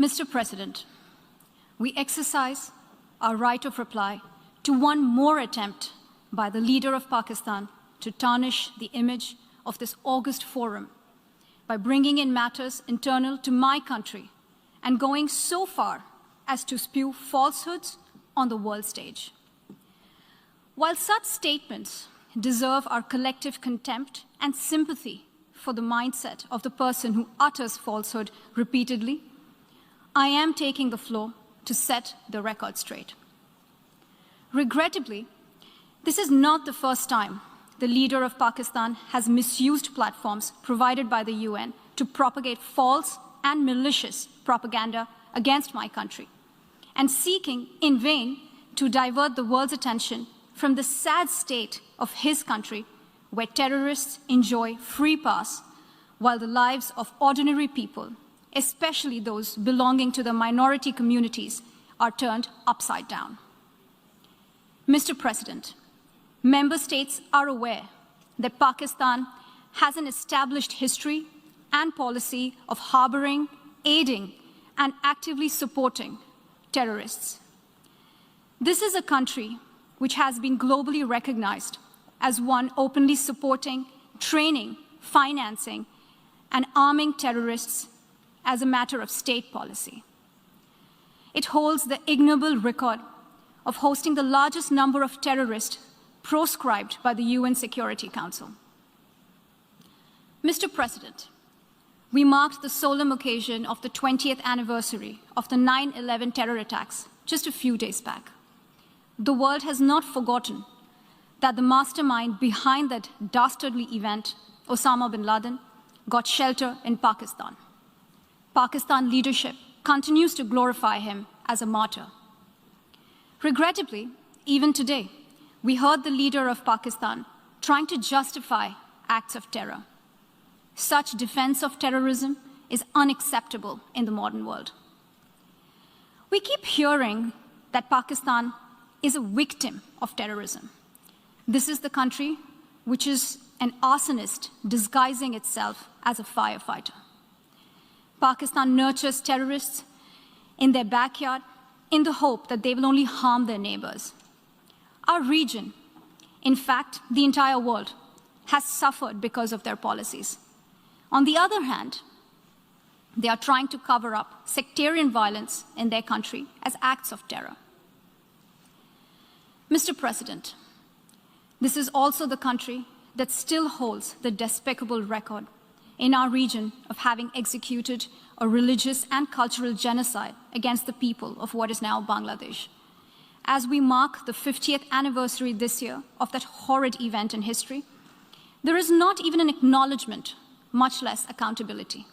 Mr. President, we exercise our right of reply to one more attempt by the leader of Pakistan to tarnish the image of this august forum by bringing in matters internal to my country and going so far as to spew falsehoods on the world stage. While such statements deserve our collective contempt and sympathy for the mindset of the person who utters falsehood repeatedly, I am taking the floor to set the record straight. Regrettably, this is not the first time the leader of Pakistan has misused platforms provided by the UN to propagate false and malicious propaganda against my country, and seeking in vain to divert the world's attention from the sad state of his country, where terrorists enjoy free pass while the lives of ordinary people, especially those belonging to the minority communities, are turned upside down. Mr. President, member states are aware that Pakistan has an established history and policy of harboring, aiding, and actively supporting terrorists. This is a country which has been globally recognized as one openly supporting, training, financing, and arming terrorists as a matter of state policy. It holds the ignoble record of hosting the largest number of terrorists proscribed by the UN Security Council. Mr. President, we marked the solemn occasion of the 20th anniversary of the 9/11 terror attacks just a few days back. The world has not forgotten that the mastermind behind that dastardly event, Osama bin Laden, got shelter in Pakistan. Pakistan leadership continues to glorify him as a martyr. Regrettably, even today, we heard the leader of Pakistan trying to justify acts of terror. Such defense of terrorism is unacceptable in the modern world. We keep hearing that Pakistan is a victim of terrorism. This is the country which is an arsonist disguising itself as a firefighter. Pakistan nurtures terrorists in their backyard in the hope that they will only harm their neighbors. Our region, in fact, the entire world, has suffered because of their policies. On the other hand, they are trying to cover up sectarian violence in their country as acts of terror. Mr. President, this is also the country that still holds the despicable record in our region of having executed a religious and cultural genocide against the people of what is now Bangladesh. As we mark the 50th anniversary this year of that horrid event in history, there is not even an acknowledgement, much less accountability.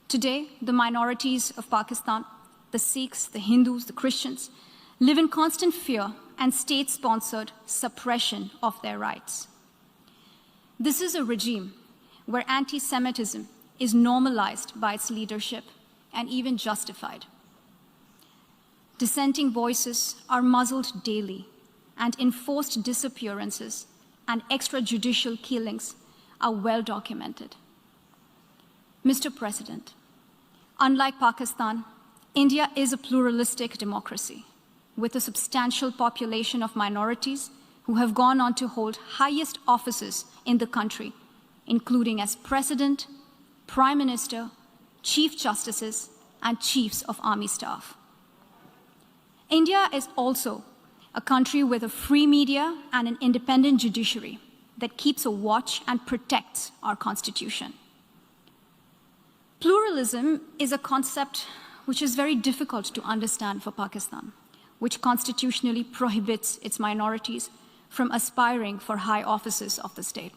Today, the minorities of Pakistan, the Sikhs, the Hindus, the Christians, live in constant fear and state-sponsored suppression of their rights. This is a regime where anti-Semitism is normalized by its leadership and even justified. Dissenting voices are muzzled daily, and enforced disappearances and extrajudicial killings are well documented. Mr. President, unlike Pakistan, India is a pluralistic democracy with a substantial population of minorities who have gone on to hold highest offices in the country, including as President, Prime Minister, Chief Justices, and Chiefs of Army Staff. India is also a country with a free media and an independent judiciary that keeps a watch and protects our Constitution. Pluralism is a concept which is very difficult to understand for Pakistan, which constitutionally prohibits its minorities from aspiring for high offices of the state.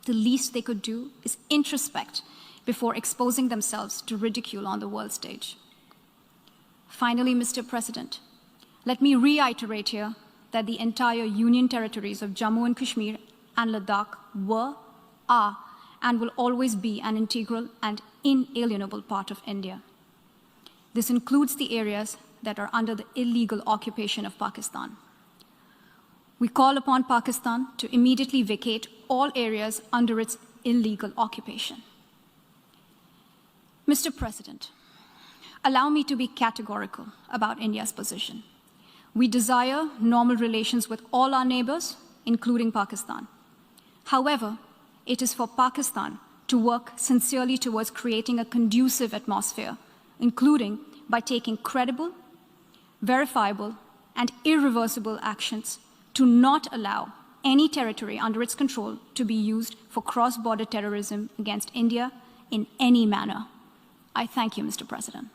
The least they could do is introspect before exposing themselves to ridicule on the world stage. Finally, Mr. President, let me reiterate here that the entire Union territories of Jammu and Kashmir and Ladakh were, are, and will always be an integral and inalienable part of India. This includes the areas that are under the illegal occupation of Pakistan. We call upon Pakistan to immediately vacate all areas under its illegal occupation. Mr. President, allow me to be categorical about India's position. We desire normal relations with all our neighbors, including Pakistan. However, it is for Pakistan to work sincerely towards creating a conducive atmosphere, including by taking credible, verifiable, and irreversible actions to not allow any territory under its control to be used for cross-border terrorism against India in any manner. I thank you, Mr. President.